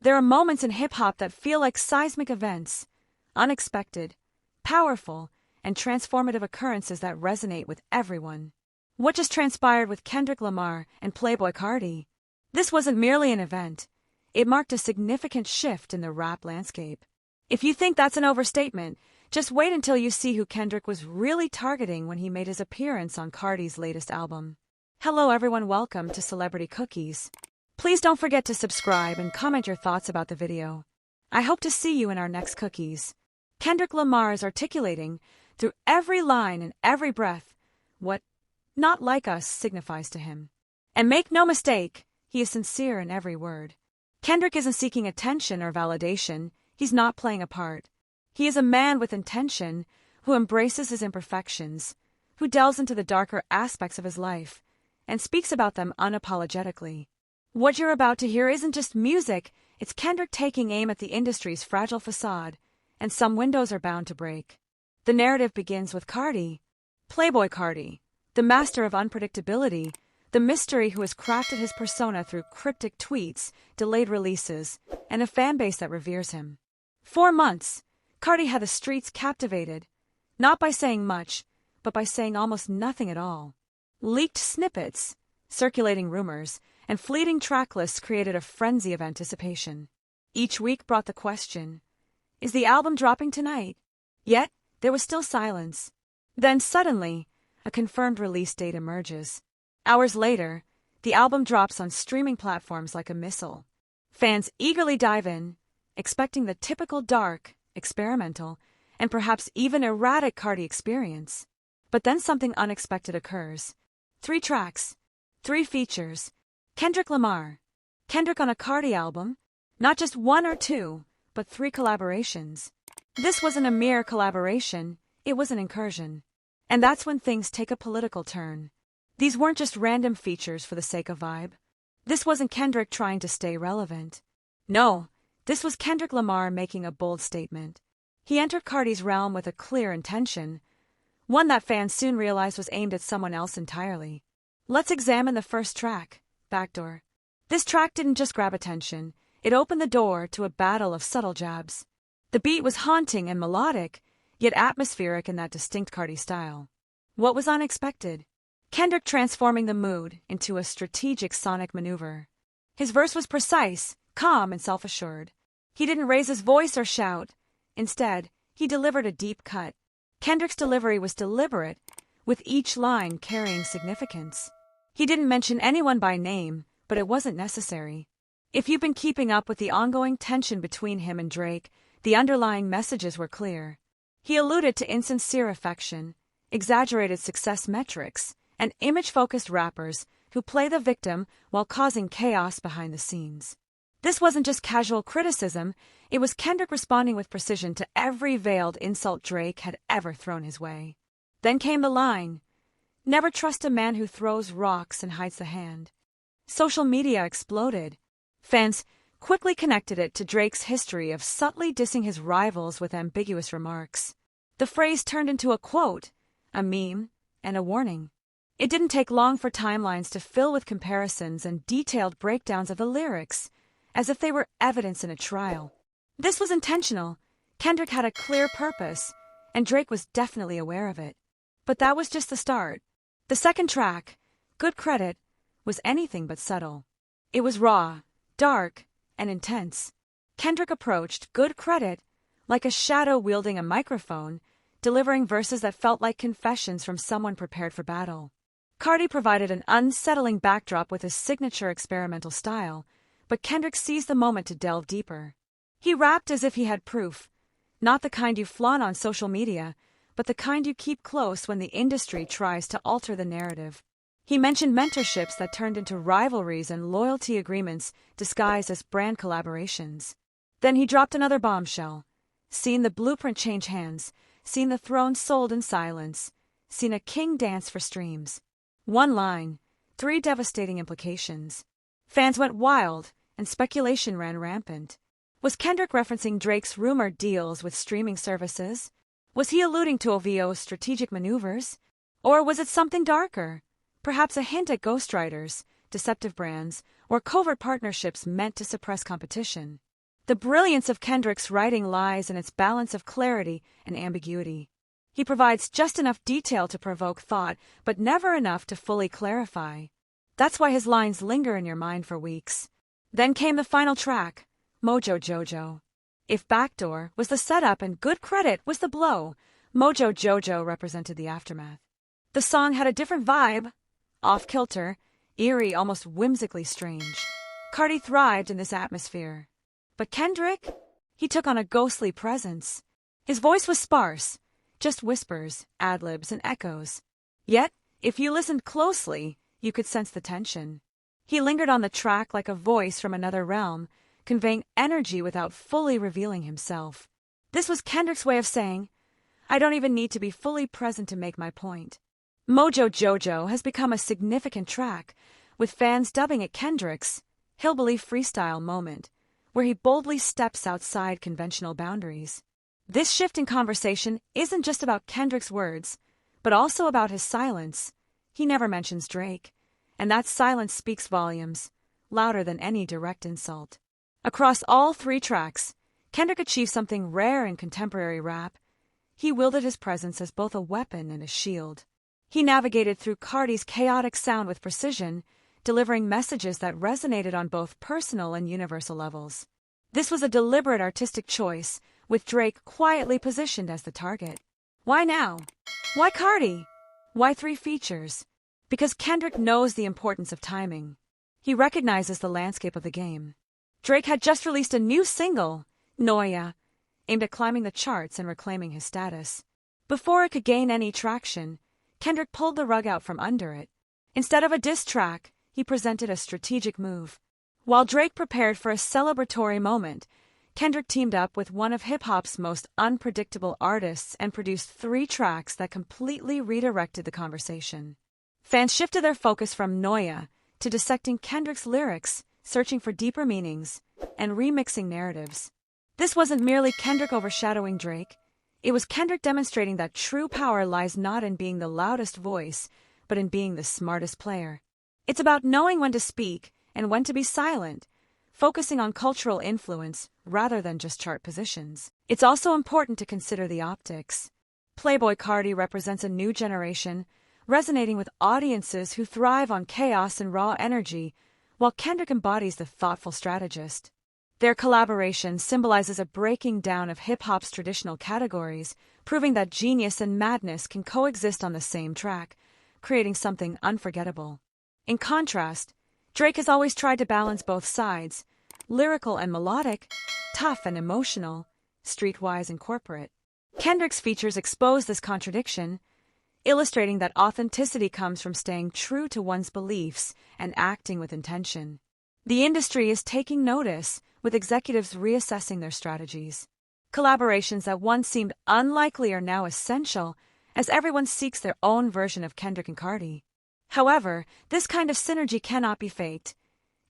There are moments in hip-hop that feel like seismic events, unexpected, powerful, and transformative occurrences that resonate with everyone. What just transpired with Kendrick Lamar and Playboi Carti? This wasn't merely an event. It marked a significant shift in the rap landscape. If you think that's an overstatement, just wait until you see who Kendrick was really targeting when he made his appearance on Carti's latest album. Hello everyone, welcome to Celebrity Cookies. Please don't forget to subscribe and comment your thoughts about the video. I hope to see you in our next cookies. Kendrick Lamar is articulating, through every line and every breath, what "not like us" signifies to him. And make no mistake, he is sincere in every word. Kendrick isn't seeking attention or validation, he's not playing a part. He is a man with intention, who embraces his imperfections, who delves into the darker aspects of his life, and speaks about them unapologetically. What you're about to hear isn't just music, it's Kendrick taking aim at the industry's fragile facade, and some windows are bound to break. The narrative begins with Carti, Playboi Carti, the master of unpredictability, the mystery who has crafted his persona through cryptic tweets, delayed releases, and a fanbase that reveres him. 4 months, Carti had the streets captivated, not by saying much, but by saying almost nothing at all. Leaked snippets, circulating rumors, and fleeting track lists created a frenzy of anticipation. Each week brought the question, is the album dropping tonight? Yet, there was still silence. Then suddenly, a confirmed release date emerges. Hours later, the album drops on streaming platforms like a missile. Fans eagerly dive in, expecting the typical dark, experimental, and perhaps even erratic Carti experience. But then something unexpected occurs. 3 tracks, 3 features. Kendrick Lamar. Kendrick on a Carti album? Not just 1 or 2, but 3 collaborations. This wasn't a mere collaboration, it was an incursion. And that's when things take a political turn. These weren't just random features for the sake of vibe. This wasn't Kendrick trying to stay relevant. No, this was Kendrick Lamar making a bold statement. He entered Carti's realm with a clear intention, one that fans soon realized was aimed at someone else entirely. Let's examine the first track, Backdoor. This track didn't just grab attention, it opened the door to a battle of subtle jabs. The beat was haunting and melodic, yet atmospheric in that distinct Carti style. What was unexpected? Kendrick transforming the mood into a strategic sonic maneuver. His verse was precise, calm, and self-assured. He didn't raise his voice or shout. Instead, he delivered a deep cut. Kendrick's delivery was deliberate, with each line carrying significance. He didn't mention anyone by name, but it wasn't necessary. If you've been keeping up with the ongoing tension between him and Drake, the underlying messages were clear. He alluded to insincere affection, exaggerated success metrics, and image-focused rappers who play the victim while causing chaos behind the scenes. This wasn't just casual criticism, it was Kendrick responding with precision to every veiled insult Drake had ever thrown his way. Then came the line, "Never trust a man who throws rocks and hides the hand." Social media exploded. Fans quickly connected it to Drake's history of subtly dissing his rivals with ambiguous remarks. The phrase turned into a quote, a meme, and a warning. It didn't take long for timelines to fill with comparisons and detailed breakdowns of the lyrics, as if they were evidence in a trial. This was intentional. Kendrick had a clear purpose, and Drake was definitely aware of it. But that was just the start. The second track, Good Credit, was anything but subtle. It was raw, dark, and intense. Kendrick approached Good Credit like a shadow wielding a microphone, delivering verses that felt like confessions from someone prepared for battle. Carti provided an unsettling backdrop with his signature experimental style, but Kendrick seized the moment to delve deeper. He rapped as if he had proof, not the kind you flaunt on social media, but the kind you keep close when the industry tries to alter the narrative. He mentioned mentorships that turned into rivalries and loyalty agreements disguised as brand collaborations. Then he dropped another bombshell. Seen the blueprint change hands, seen the throne sold in silence, seen a king dance for streams. One line, 3 devastating implications. Fans went wild, and speculation ran rampant. Was Kendrick referencing Drake's rumored deals with streaming services? Was he alluding to OVO's strategic maneuvers? Or was it something darker? Perhaps a hint at ghostwriters, deceptive brands, or covert partnerships meant to suppress competition. The brilliance of Kendrick's writing lies in its balance of clarity and ambiguity. He provides just enough detail to provoke thought, but never enough to fully clarify. That's why his lines linger in your mind for weeks. Then came the final track, Mojo Jojo. If Backdoor was the setup and Good Credit was the blow, Mojo Jojo represented the aftermath. The song had a different vibe, off-kilter, eerie, almost whimsically strange. Carti thrived in this atmosphere. But Kendrick? He took on a ghostly presence. His voice was sparse, just whispers, ad-libs, and echoes. Yet, if you listened closely, you could sense the tension. He lingered on the track like a voice from another realm, conveying energy without fully revealing himself. This was Kendrick's way of saying, I don't even need to be fully present to make my point. Mojo Jojo has become a significant track, with fans dubbing it Kendrick's hillbilly freestyle moment, where he boldly steps outside conventional boundaries. This shift in conversation isn't just about Kendrick's words, but also about his silence. He never mentions Drake, and that silence speaks volumes, louder than any direct insult. Across all three tracks, Kendrick achieved something rare in contemporary rap. He wielded his presence as both a weapon and a shield. He navigated through Carti's chaotic sound with precision, delivering messages that resonated on both personal and universal levels. This was a deliberate artistic choice, with Drake quietly positioned as the target. Why now? Why Carti? Why 3 features? Because Kendrick knows the importance of timing. He recognizes the landscape of the game. Drake had just released a new single, Noia, aimed at climbing the charts and reclaiming his status. Before it could gain any traction, Kendrick pulled the rug out from under it. Instead of a diss track, he presented a strategic move. While Drake prepared for a celebratory moment, Kendrick teamed up with one of hip-hop's most unpredictable artists and produced 3 tracks that completely redirected the conversation. Fans shifted their focus from Noia to dissecting Kendrick's lyrics, searching for deeper meanings, and remixing narratives. This wasn't merely Kendrick overshadowing Drake. It was Kendrick demonstrating that true power lies not in being the loudest voice, but in being the smartest player. It's about knowing when to speak and when to be silent, focusing on cultural influence rather than just chart positions. It's also important to consider the optics. Playboi Carti represents a new generation, resonating with audiences who thrive on chaos and raw energy, while Kendrick embodies the thoughtful strategist. Their collaboration symbolizes a breaking down of hip-hop's traditional categories, proving that genius and madness can coexist on the same track, creating something unforgettable. In contrast, Drake has always tried to balance both sides, lyrical and melodic, tough and emotional, streetwise and corporate. Kendrick's features expose this contradiction, illustrating that authenticity comes from staying true to one's beliefs and acting with intention. The industry is taking notice, with executives reassessing their strategies. Collaborations that once seemed unlikely are now essential, as everyone seeks their own version of Kendrick and Carti. However, this kind of synergy cannot be faked.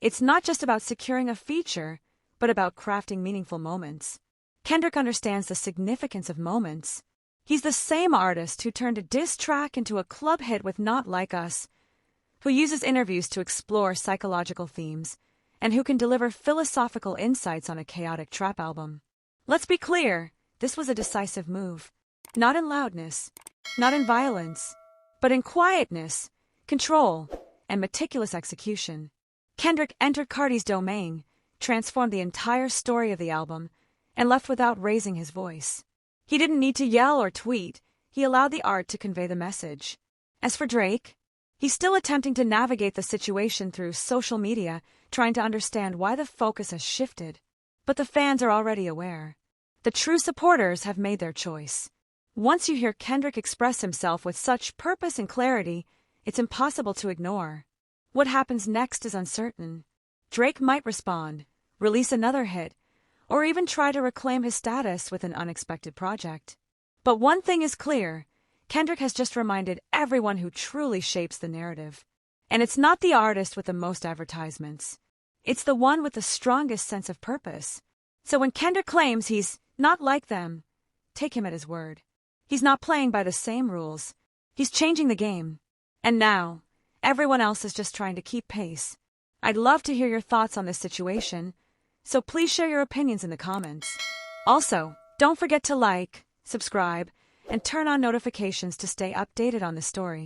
It's not just about securing a feature, but about crafting meaningful moments. Kendrick understands the significance of moments. He's the same artist who turned a diss track into a club hit with Not Like Us, who uses interviews to explore psychological themes, and who can deliver philosophical insights on a chaotic trap album. Let's be clear, this was a decisive move. Not in loudness, not in violence, but in quietness, control, and meticulous execution. Kendrick entered Carti's domain, transformed the entire story of the album, and left without raising his voice. He didn't need to yell or tweet, he allowed the art to convey the message. As for Drake, he's still attempting to navigate the situation through social media, trying to understand why the focus has shifted. But the fans are already aware. The true supporters have made their choice. Once you hear Kendrick express himself with such purpose and clarity, it's impossible to ignore. What happens next is uncertain. Drake might respond, release another hit, or even try to reclaim his status with an unexpected project. But one thing is clear, Kendrick has just reminded everyone who truly shapes the narrative. And it's not the artist with the most advertisements. It's the one with the strongest sense of purpose. So when Kendrick claims he's not like them, take him at his word. He's not playing by the same rules. He's changing the game. And now, everyone else is just trying to keep pace. I'd love to hear your thoughts on this situation. so please share your opinions in the comments. Also, don't forget to like, subscribe, and turn on notifications to stay updated on the story.